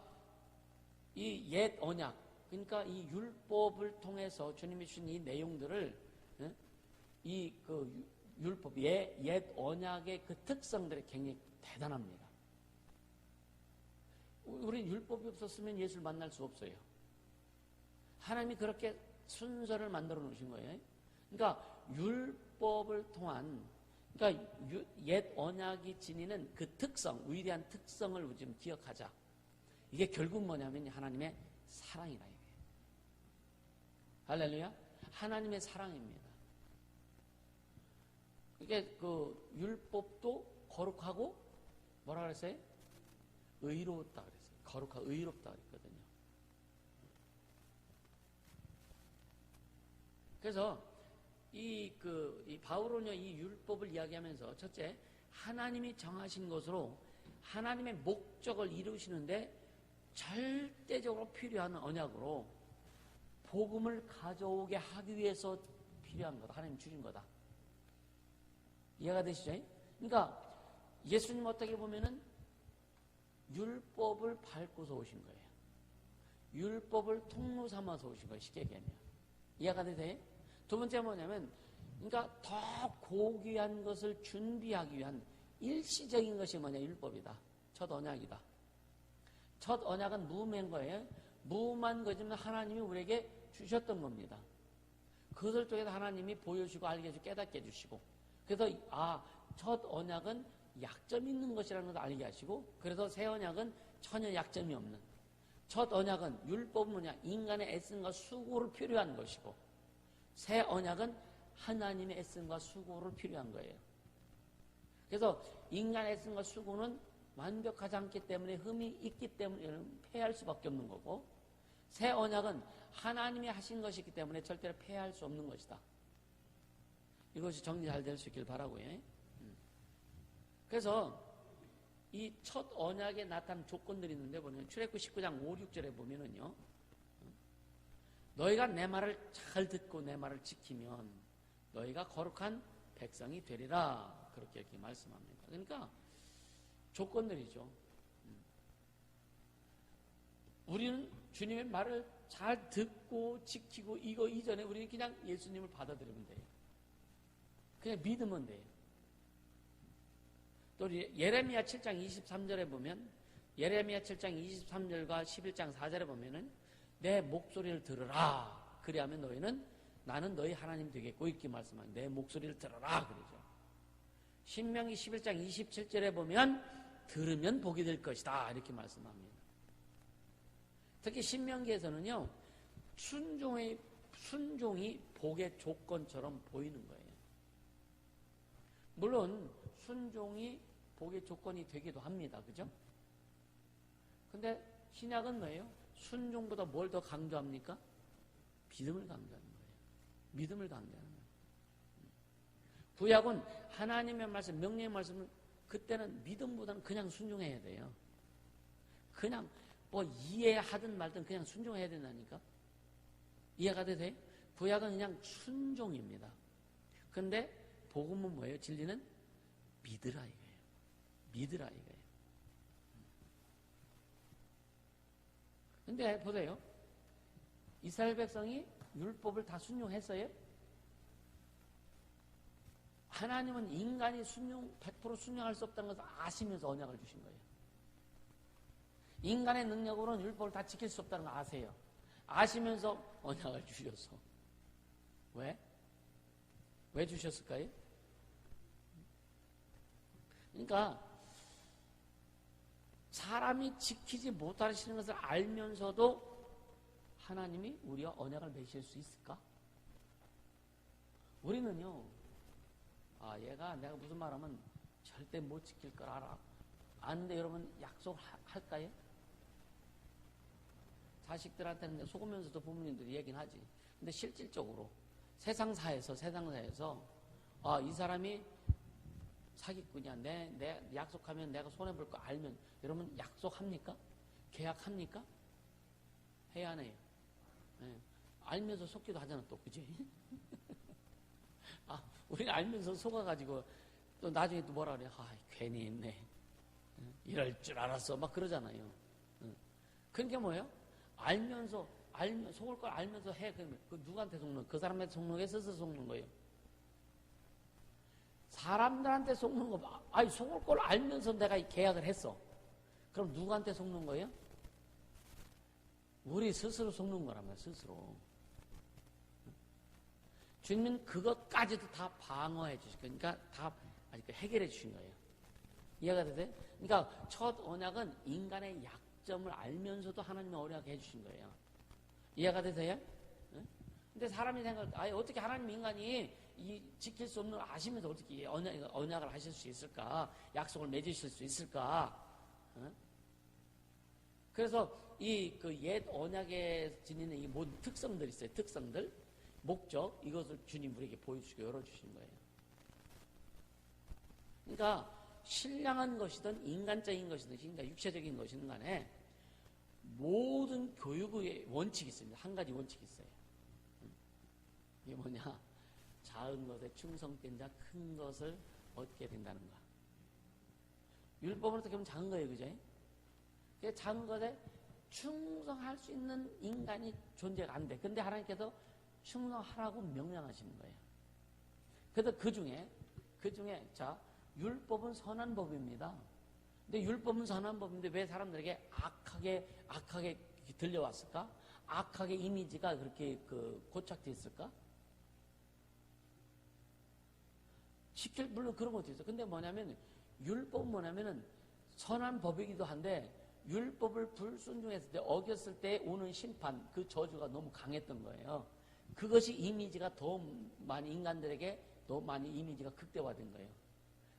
이 옛 언약, 그러니까 이 율법을 통해서 주님이 주신 이 내용들을, 이 그 율법, 옛 언약의 그 특성들이 굉장히 대단합니다. 우린 율법이 없었으면 예수를 만날 수 없어요. 하나님이 그렇게 순서를 만들어 놓으신 거예요. 그러니까 율법을 통한, 그러니까 옛 언약이 지니는 그 특성, 위대한 특성을 좀 기억하자. 이게 결국 뭐냐면 하나님의 사랑이라 이거예요. 할렐루야. 하나님의 사랑입니다. 이게 그 율법도 거룩하고 뭐라 그랬어요? 의로웠다 그랬어요. 거룩하고 의롭다 그랬거든요. 그래서 이 바울은요, 이 율법을 이야기하면서 첫째, 하나님이 정하신 것으로 하나님의 목적을 이루시는데 절대적으로 필요한 언약으로 복음을 가져오게 하기 위해서 필요한 거다. 하나님 주신 거다. 이해가 되시죠? 그러니까 예수님 어떻게 보면은 율법을 밟고서 오신 거예요. 율법을 통로 삼아서 오신 거예요. 쉽게 얘기하면. 이해가 되세요? 두 번째 뭐냐면, 그러니까 더 고귀한 것을 준비하기 위한 일시적인 것이 뭐냐? 율법이다. 첫 언약이다. 첫 언약은 무음한 거예요. 무음한 거지만 하나님이 우리에게 주셨던 겁니다. 그것을 통해서 하나님이 보여주고 알게 해주고 깨닫게 해주시고, 그래서 첫 언약은 약점이 있는 것이라는 것을 알게 하시고, 그래서 새 언약은 전혀 약점이 없는, 첫 언약은 율법은 뭐냐? 인간의 애씀과 수고를 필요한 것이고, 새 언약은 하나님의 애씀과 수고를 필요한 거예요. 그래서 인간의 애씀과 수고는 완벽하지 않기 때문에 흠이 있기 때문에 폐할 수밖에 없는 거고, 새 언약은 하나님이 하신 것이기 때문에 절대로 폐할 수 없는 것이다. 이것이 정리 잘 될 수 있길 바라고요. 그래서 이 첫 언약에 나타난 조건들이 있는데 보면 출애굽기 19장 5, 6절에 보면은요, 너희가 내 말을 잘 듣고 내 말을 지키면 너희가 거룩한 백성이 되리라, 그렇게 이렇게 말씀합니다. 그러니까 조건들이죠. 우리는 주님의 말을 잘 듣고 지키고 이거 이전에 우리는 그냥 예수님을 받아들이면 돼요. 그냥 믿으면 돼요. 또 예레미야 7장 23절에 보면, 예레미야 7장 23절과 11장 4절에 보면은 내 목소리를 들으라, 그리하면 너희는 나는 너희 하나님 되겠고, 이렇게 말씀합니다. 내 목소리를 들으라 그러죠. 신명기 11장 27절에 보면 들으면 복이 될 것이다, 이렇게 말씀합니다. 특히 신명기에서는요, 순종이 복의 조건처럼 보이는 거예요. 물론 순종이 복의 조건이 되기도 합니다. 그죠? 근데 신약은 뭐예요? 순종보다 뭘 더 강조합니까? 믿음을 강조하는 거예요. 믿음을 강조하는 거예요. 구약은 하나님의 말씀, 명령의 말씀은 그때는 믿음보다는 그냥 순종해야 돼요. 그냥 뭐 이해하든 말든 그냥 순종해야 된다니까. 이해가 되세요? 구약은 그냥 순종입니다. 근데 복음은 뭐예요? 진리는 믿으라 이거예요. 믿으라 이거예요. 근데 보세요. 이스라엘 백성이 율법을 다 순종했어요? 하나님은 인간이 100% 순종할 수 없다는 것을 아시면서 언약을 주신 거예요. 인간의 능력으로는 율법을 다 지킬 수 없다는 걸 아세요. 아시면서 언약을 주셨어. 왜? 왜 주셨을까요? 그러니까 사람이 지키지 못하시는 것을 알면서도 하나님이 우리와 언약을 맺으실 수 있을까? 우리는요, 얘가 내가 무슨 말하면 절대 못 지킬 걸 알아. 아는데 여러분 약속할까요? 자식들한테는 속으면서도 부모님들이 얘기는 하지. 근데 실질적으로 세상사에서 이 사람이 사기꾼이야. 내 약속하면 내가 손해볼 거 알면 여러분 약속합니까? 계약합니까? 해야 안 해요? 네. 알면서 속기도 하잖아 또, 그지? 우리는 알면서 속아가지고 또 나중에 또 뭐라 그래? 괜히 했네. 이럴 줄 알았어. 막 그러잖아요. 그러니까 뭐예요? 속을 걸 알면서 해. 그러면 그 누구한테 속는? 그 사람한테 속는 거예요? 스스로 속는 거예요? 사람들한테 속는 거, 속을 걸 알면서 내가 계약을 했어. 그럼 누구한테 속는 거예요? 우리 스스로 속는 거라면 스스로. 주님은 그것까지도 다 방어해 주실 거니까 다 해결해 주신 거예요. 이해가 되세요? 그러니까 첫 언약은 인간의 약점을 알면서도 하나님이 언약을 해주신 거예요. 이해가 되세요? 근데 사람이 어떻게 하나님 인간이 지킬 수 없는 걸 아시면서 어떻게 언약을 하실 수 있을까? 약속을 맺으실 수 있을까? 그래서 그 옛 언약에 지니는 이 모든 특성들이 있어요. 특성들, 목적, 이것을 주님 우리에게 보여주시고 열어주신 거예요. 그러니까 신령한 것이든 인간적인 것이든 그러니까 육체적인 것이든 간에 모든 교육의 원칙이 있습니다. 한 가지 원칙이 있어요. 이게 뭐냐? 작은 것에 충성된 자 큰 것을 얻게 된다는 거. 율법은 어떻게 보면 작은 거예요. 그죠? 작은 것에 충성할 수 있는 인간이 존재가 안 돼. 근데 하나님께서 충성하라고 명령하시는 거예요. 그래서 그 중에 율법은 선한 법입니다. 근데 율법은 선한 법인데 왜 사람들에게 악하게 들려왔을까? 악하게 이미지가 그렇게 고착되어 있을까? 물론 그런 것도 있어. 근데 율법은 뭐냐면은 선한 법이기도 한데 율법을 불순종했을 때, 어겼을 때 오는 심판, 그 저주가 너무 강했던 거예요. 그것이 이미지가 더 많이 인간들에게 더 많이 이미지가 극대화된 거예요.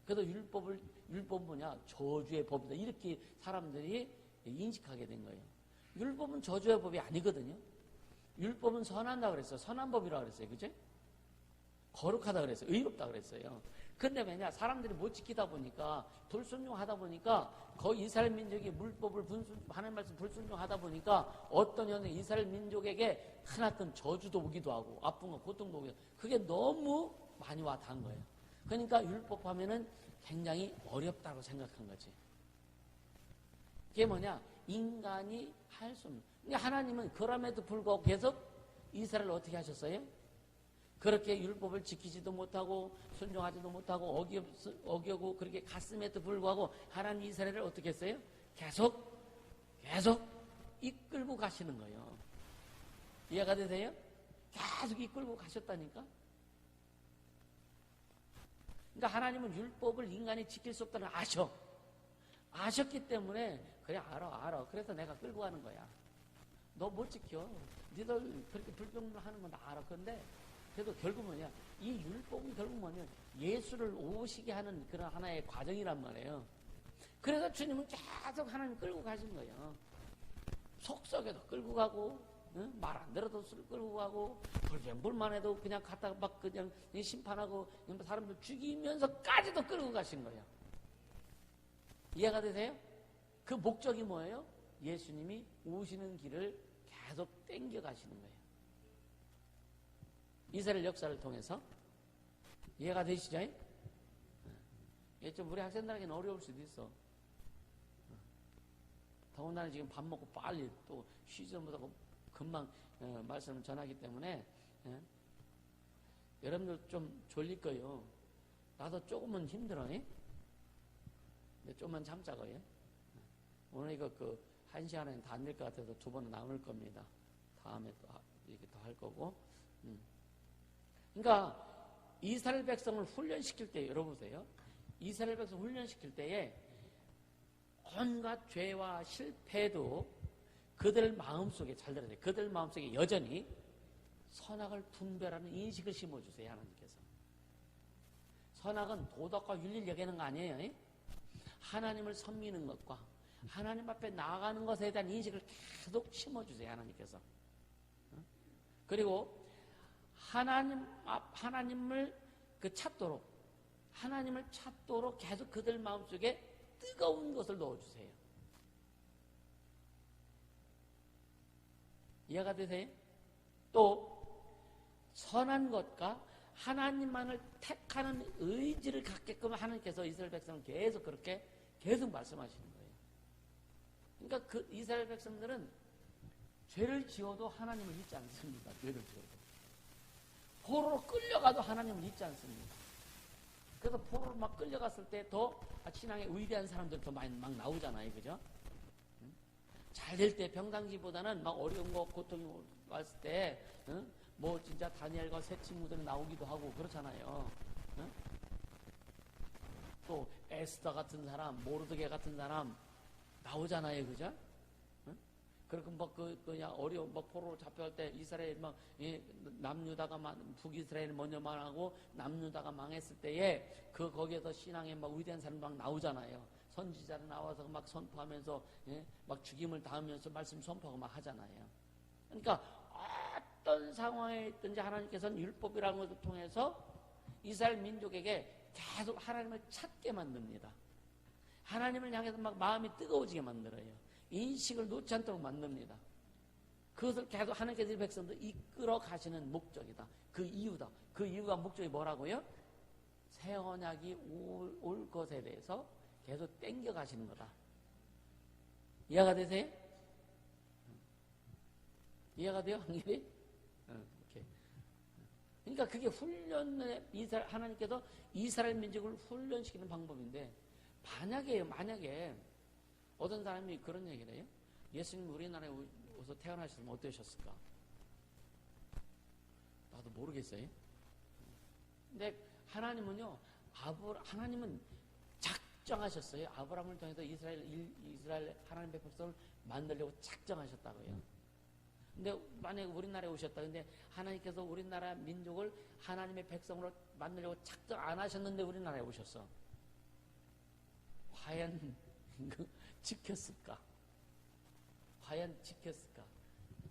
그래서 율법은 뭐냐? 저주의 법이다. 이렇게 사람들이 인식하게 된 거예요. 율법은 저주의 법이 아니거든요. 율법은 선한다 그랬어요. 선한 법이라고 그랬어요. 그죠? 거룩하다 그랬어요. 의롭다 그랬어요. 근데 왜냐? 사람들이 못 지키다 보니까, 불순종하다 보니까, 거의 이스라엘 민족이 하나님 말씀 불순종하다 보니까, 어떤 현상, 이스라엘 민족에게 크나큰 저주도 오기도 하고, 아픔과 고통도 오기도 하고, 그게 너무 많이 와 닿은 거예요. 그러니까 율법 하면은 굉장히 어렵다고 생각한 거지. 그게 뭐냐? 인간이 할 수 없는. 그러니까 하나님은 그럼에도 불구하고 계속 이스라엘을 어떻게 하셨어요? 그렇게 율법을 지키지도 못하고 순종하지도 못하고 어기고 그렇게 갔음에도 불구하고 하나님 이스라엘을 어떻게 했어요? 계속 이끌고 가시는 거예요. 이해가 되세요? 계속 이끌고 가셨다니까? 그러니까 하나님은 율법을 인간이 지킬 수 없다는 걸 아셨기 때문에 그래 알아. 그래서 내가 끌고 가는 거야. 너 못 지켜. 니들 그렇게 불평하는 건 나 알아. 그런데 그래도 결국 뭐냐? 이 율법은 결국 뭐냐? 예수를 오시게 하는 그런 하나의 과정이란 말이에요. 그래서 주님은 계속 하나님 끌고 가신 거예요. 속썩여도 끌고 가고, 말 안 들어도 끌고 가고, 불평불만해도 그냥 갖다가 막 그냥 심판하고, 사람들 죽이면서까지도 끌고 가신 거예요. 이해가 되세요? 그 목적이 뭐예요? 예수님이 오시는 길을 계속 땡겨 가시는 거예요. 이스라엘 역사를 통해서. 이해가 되시죠? 이게 좀 우리 학생들에게는 어려울 수도 있어. 더군다나 지금 밥 먹고 빨리 또 쉬지도 못하고 금방 말씀을 전하기 때문에 여러분들 좀 졸릴 거예요. 나도 조금은 힘들어. 근데 좀만 참자고요. 오늘 이거 1시간 안에 다 안 될 것 같아서 2번은 나눌 겁니다. 다음에 또 이렇게 더 할 거고. 그러니까 이스라엘 백성을 훈련시킬 때, 여러분보세요. 이스라엘 백성 훈련시킬 때에 온갖 죄와 실패도 그들 마음속에, 잘 들어야 돼요. 그들 마음속에 여전히 선악을 분별하는 인식을 심어주세요, 하나님께서. 선악은 도덕과 윤리를 여기는 거 아니에요. 하나님을 섬기는 것과 하나님 앞에 나아가는 것에 대한 인식을 계속 심어주세요, 하나님께서. 그리고 하나님을 찾도록, 하나님을 찾도록 계속 그들 마음속에 뜨거운 것을 넣어주세요. 이해가 되세요? 또 선한 것과 하나님만을 택하는 의지를 갖게끔 하나님께서 이스라엘 백성을 계속 말씀하시는 거예요. 그러니까 그 이스라엘 백성들은 죄를 지어도 하나님을 잊지 않습니다. 죄를 지어도. 포로로 끌려가도 하나님을 잊지 않습니다. 그래서 포로로 막 끌려갔을 때 더 신앙에 위대한 사람들 더 많이 막 나오잖아요. 그죠? 잘 될 때 평상시보다는 막 어려운 거, 고통이 왔을 때, 뭐 진짜 다니엘과 세 친구들이 나오기도 하고 그렇잖아요. 또 에스더 같은 사람, 모르드게 같은 사람 나오잖아요. 그죠? 그리고 어려운 포로로 잡혀갈 때 이스라엘 남유다가 북이스라엘 먼저 망하고 남유다가 망했을 때에 거기에서 신앙에 위대한 사람 막 나오잖아요. 선지자로 나와서 막 선포하면서 막 죽임을 당하면서 말씀 선포하고 막 하잖아요. 그러니까 어떤 상황에 있든지 하나님께서는 율법이라는 것을 통해서 이스라엘 민족에게 계속 하나님을 찾게 만듭니다. 하나님을 향해서 막 마음이 뜨거워지게 만들어요. 인식을 놓지 않도록 만듭니다. 그것을 계속 하나님께서 이 백성들 이끌어 가시는 목적이다. 그 이유다. 그 이유가 목적이 뭐라고요? 새 언약이 올 것에 대해서 계속 땡겨 가시는 거다. 이해가 되세요? 이해가 돼요? 한결이? 오케이. 그러니까 그게 하나님께서 이스라엘 민족을 훈련시키는 방법인데, 만약에 어떤 사람이 그런 얘기를 해요. 예수님 우리나라에 오서 태어나셨으면 어떠셨을까? 나도 모르겠어요. 근데 하나님은요, 하나님은 작정하셨어요. 아브라함을 통해서 이스라엘 하나님의 백성을 만들려고 작정하셨다고요. 근데 만약에 우리나라에 오셨다. 근데 하나님께서 우리나라 민족을 하나님의 백성으로 만들려고 작정 안 하셨는데 우리나라에 오셨어. 과연 지켰을까? 과연 지켰을까?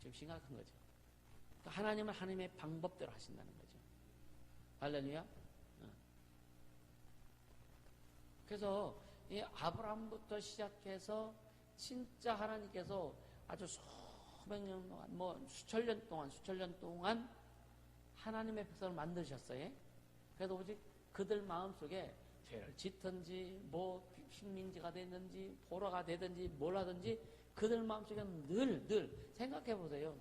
좀 심각한 거죠. 그러니까 하나님은 하나님의 방법대로 하신다는 거죠. 할렐루야. 그래서 이 아브라함부터 시작해서 진짜 하나님께서 아주 수백 년 동안, 수천 년 동안 하나님의 백성을 만드셨어요. 그래서 오직 그들 마음속에 죄를 짓든지 식민지가 됐든지 포로가 되든지 뭘 하든지 그들 마음속에 늘 생각해 보세요.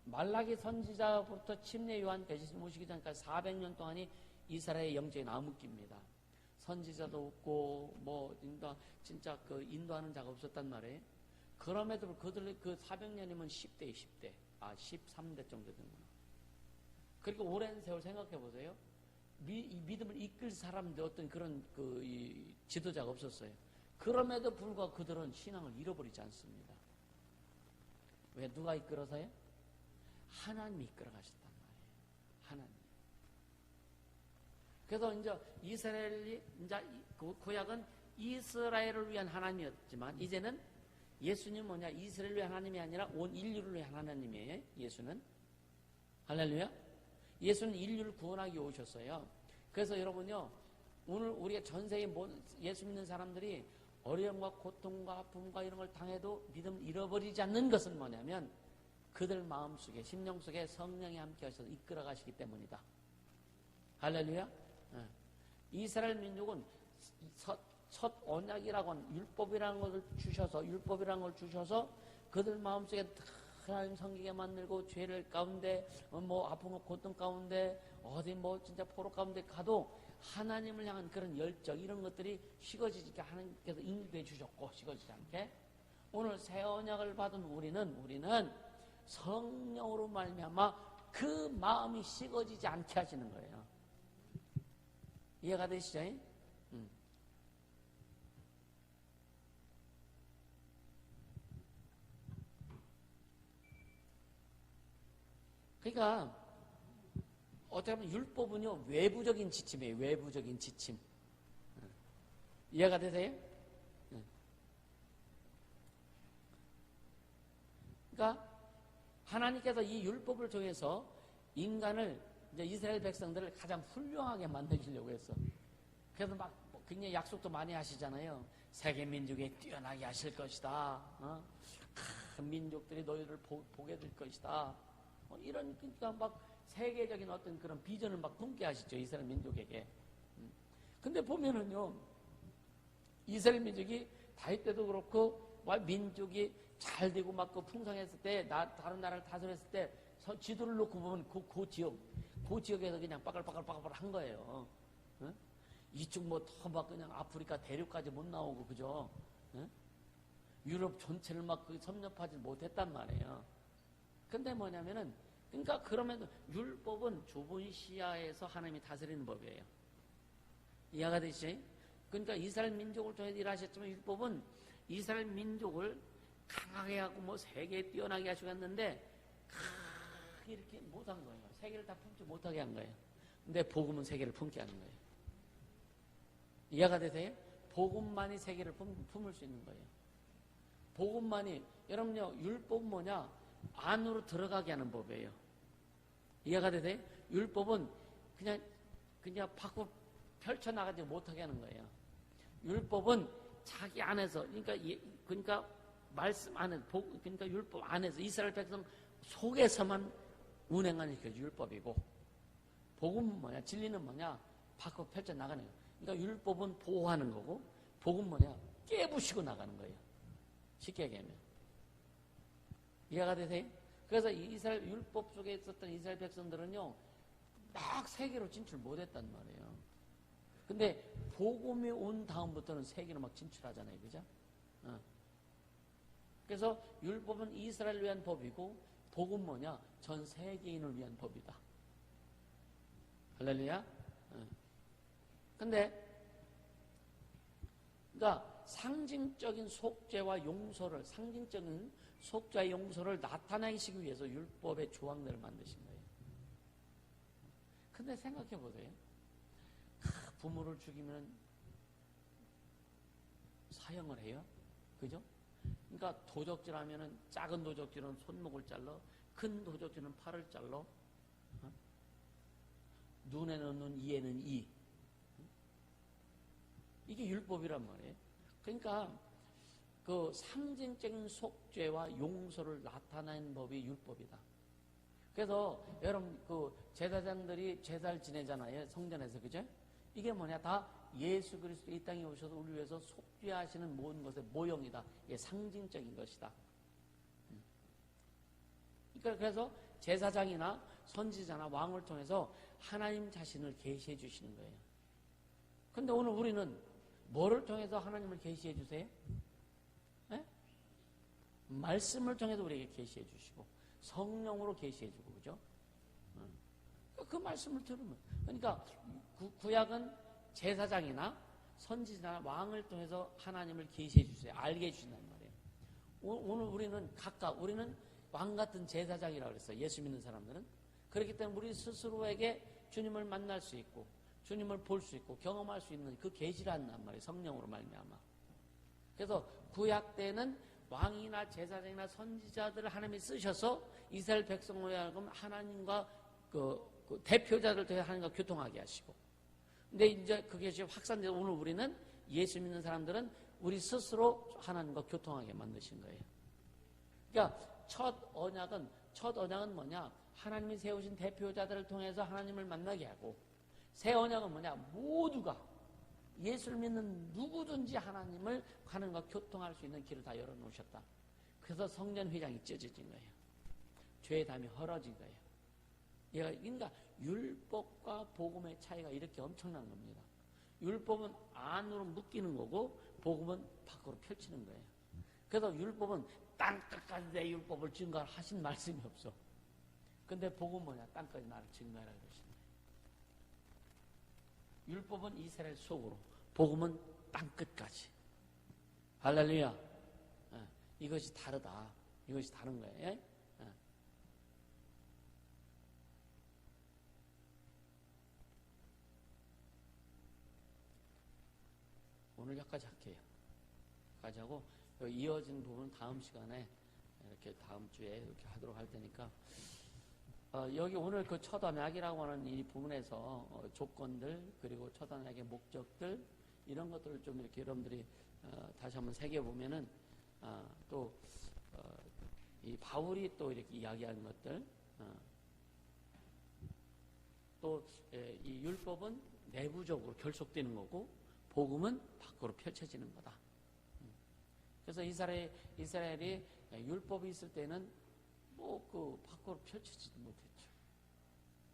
말라기 선지자부터 침례 요한 계시님 오시기 전까지 400년 동안이 이스라엘의 영적인 암흑기입니다. 선지자도 없고 진짜 인도하는 자가 없었단 말이에요. 그럼에도 그들 400년이면 10대 13대 정도 되는구나. 그리고 오랜 세월 생각해 보세요. 믿음을 이끌 사람들 어떤 그런 이 지도자가 없었어요. 그럼에도 불구하고 그들은 신앙을 잃어버리지 않습니다. 왜? 누가 이끌어서요? 하나님이 이끌어 가셨단 말이에요. 하나님. 그래서 이제 이스라엘이 구약은 이스라엘을 위한 하나님이었지만 이제는 예수님은 이스라엘을 위한 하나님이 아니라 온 인류를 위한 하나님이에요. 예수는. 할렐루야. 예수는 인류를 구원하기 오셨어요. 그래서 여러분요, 오늘 우리가 전 세계 예수 믿는 사람들이 어려움과 고통과 아픔과 이런 걸 당해도 믿음을 잃어버리지 않는 것은 뭐냐면 그들 마음속에, 심령 속에 성령이 함께 하셔서 이끌어 가시기 때문이다. 할렐루야. 이스라엘 민족은 첫 언약이라고 하는 율법이라는 걸 주셔서 그들 마음속에 하나님 섬기게 만들고 죄를 가운데 아픔과 고통 가운데 어디 진짜 포로 가운데 가도 하나님을 향한 그런 열정 이런 것들이 식어지지 않게 하나님께서 인도해 주셨고 식어지지 않게 오늘 새 언약을 받은 우리는 성령으로 말미암아 그 마음이 식어지지 않게 하시는 거예요. 이해가 되시죠? 그러니까 어떻게 보면 율법은요 외부적인 지침이에요. 외부적인 지침. 이해가 되세요? 그러니까 하나님께서 이 율법을 통해서 인간을 이제 이스라엘 백성들을 가장 훌륭하게 만드시려고 했어. 그래서 막 굉장히 약속도 많이 하시잖아요. 세계 민족에 뛰어나게 하실 것이다. 큰 민족들이 너희를 보게 될 것이다. 이런 그러니까 막 세계적인 어떤 그런 비전을 막 품게 하시죠. 이스라엘 민족에게. 근데 보면은요. 이스라엘 민족이 다윗 때도 그렇고 민족이 잘 되고 막 그 풍성했을 때 다른 나라를 다스렸을 때 지도를 놓고 보면 그 지역에서 그냥 빠글빠글 한 거예요. 어? 이쪽 뭐 더 막 그냥 아프리카 대륙까지 못 나오고 그죠? 유럽 전체를 막 섭렵하지 못했단 말이에요. 근데 뭐냐면은 그러니까 그러면 율법은 좁은 시야에서 하나님이 다스리는 법이에요. 이해가 되시죠? 그러니까 이스라엘 민족을 통해서 일하셨지만 율법은 이스라엘 민족을 강하게 하고 뭐 세계에 뛰어나게 하시고 했는데 이렇게 못한 거예요. 세계를 다 품지 못하게 한 거예요. 근데 복음은 세계를 품게 하는 거예요. 이해가 되세요? 복음만이 세계를 품을 수 있는 거예요. 복음만이 여러분요 율법은 뭐냐? 안으로 들어가게 하는 법이에요. 이해가 되세요? 율법은 그냥 밖으로 펼쳐나가지 못하게 하는 거예요. 율법은 자기 안에서 그러니까 말씀 안에 그러니까 율법 안에서 이스라엘 백성 속에서만 운행하는 게 율법이고 복음은 뭐냐? 진리는 뭐냐? 밖으로 펼쳐나가는 거예요. 그러니까 율법은 보호하는 거고 복음은 뭐냐? 깨부시고 나가는 거예요. 쉽게 얘기하면. 이해가 되세요? 그래서 이스라엘 율법 속에 있었던 이스라엘 백성들은요 막 세계로 진출 못했단 말이에요. 근데 복음이 온 다음부터는 세계로 막 진출하잖아요. 그죠? 그래서 율법은 이스라엘을 위한 법이고 복음은 뭐냐? 전 세계인을 위한 법이다. 할렐루야? 근데 그러니까 상징적인 속죄와 용서를 나타내시기 위해서 율법의 조항들을 만드신 거예요. 근데 생각해 보세요. 부모를 죽이면 사형을 해요. 그죠? 그러니까 도적질하면은 작은 도적질은 손목을 잘라, 큰 도적질은 팔을 잘라. 눈에는 눈, 이에는 이. 이게 율법이란 말이에요. 그러니까 그 상징적인 속죄와 용서를 나타낸 법이 율법이다. 그래서 여러분 그 제사장들이 제사를 지내잖아요. 성전에서. 그죠? 이게 뭐냐? 다 예수 그리스도 이 땅에 오셔서 우리 위해서 속죄하시는 모든 것의 모형이다. 이게 상징적인 것이다. 그러니까 그래서 제사장이나 선지자나 왕을 통해서 하나님 자신을 계시해 주시는 거예요. 근데 오늘 우리는 뭐를 통해서 하나님을 계시해 주세요? 네? 말씀을 통해서 우리에게 계시해 주시고 성령으로 계시해 주고 그죠? 그 말씀을 들으면 그러니까 구약은 제사장이나 선지자나 왕을 통해서 하나님을 계시해 주세요. 알게 해주신단 말이에요. 오늘 우리는 왕 같은 제사장이라고 그랬어요. 예수 믿는 사람들은. 그렇기 때문에 우리 스스로에게 주님을 만날 수 있고 주님을 볼 수 있고 경험할 수 있는 그 계시를 한단 말이에요. 성령으로 말미암아. 그래서 구약 때는 왕이나 제사장이나 선지자들을 하나님이 쓰셔서 이스라엘 백성으로 하여금 하나님과 그 대표자들 통해 하나님과 교통하게 하시고. 근데 이제 그게 지금 확산돼서 오늘 우리는 예수 믿는 사람들은 우리 스스로 하나님과 교통하게 만드신 거예요. 그러니까 첫 언약은 뭐냐? 하나님이 세우신 대표자들을 통해서 하나님을 만나게 하고, 새 언약은 뭐냐? 모두가 예수를 믿는 누구든지 하나님과 교통할 수 있는 길을 다 열어놓으셨다. 그래서 성전 회장이 찢어진 거예요. 죄의 담이 헐어진 거예요. 그러니까 율법과 복음의 차이가 이렇게 엄청난 겁니다. 율법은 안으로 묶이는 거고 복음은 밖으로 펼치는 거예요. 그래서 율법은 땅끝까지 내 율법을 증거하신 말씀이 없어. 근데 복음은 뭐냐? 땅까지 나를 증거하라 그러시네. 율법은 이스라엘 속으로, 복음은 땅끝까지. 할렐루야. 이것이 다르다. 이것이 다른 거예요. 오늘 여기까지 할게요. 여기까지 하고 이어진 부분은 다음 시간에 이렇게 다음 주에 이렇게 하도록 할 테니까 여기 오늘 그 첫 언약이라고 하는 이 부분에서 조건들 그리고 첫 언약의 목적들 이런 것들을 좀 이렇게 여러분들이 다시 한번 새겨보면은 또 이 바울이 또 이렇게 이야기하는 것들 또 이 율법은 내부적으로 결속되는 거고 복음은 밖으로 펼쳐지는 거다. 그래서 이스라엘이 율법이 있을 때는 뭐 그 밖으로 펼쳐지지 못했죠.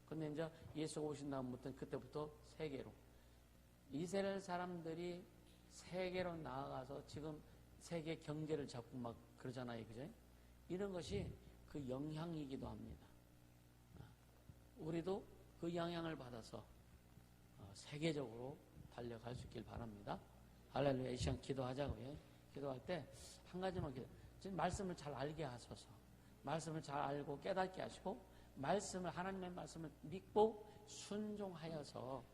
근데 이제 예수가 오신 다음부터 그때부터 세계로 이스라엘 사람들이 세계로 나아가서 지금 세계 경제를 잡고 막 그러잖아요, 그죠? 이런 것이 그 영향이기도 합니다. 우리도 그 영향을 받아서 세계적으로 달려갈 수 있길 바랍니다. 할렐루야. 이 시간 기도하자고요. 기도할 때 한 가지만 지금 말씀을 잘 알게 하소서. 말씀을 잘 알고 깨닫게 하시고 말씀을 하나님의 말씀을 믿고 순종하여서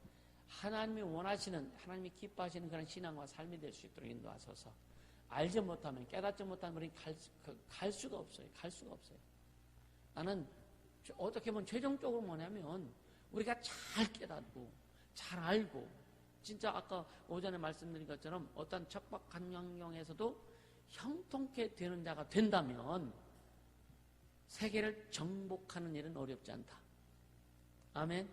하나님이 원하시는 하나님이 기뻐하시는 그런 신앙과 삶이 될 수 있도록 인도하소서. 알지 못하면 깨닫지 못하면 우리는 갈 수가 없어요. 갈 수가 없어요. 나는 어떻게 보면 최종적으로 뭐냐면 우리가 잘 깨닫고 잘 알고 진짜 아까 오전에 말씀드린 것처럼 어떤 척박한 환경에서도 형통케 되는 자가 된다면 세계를 정복하는 일은 어렵지 않다. 아멘.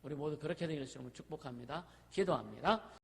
우리 모두 그렇게 되길 주님을 축복합니다. 기도합니다.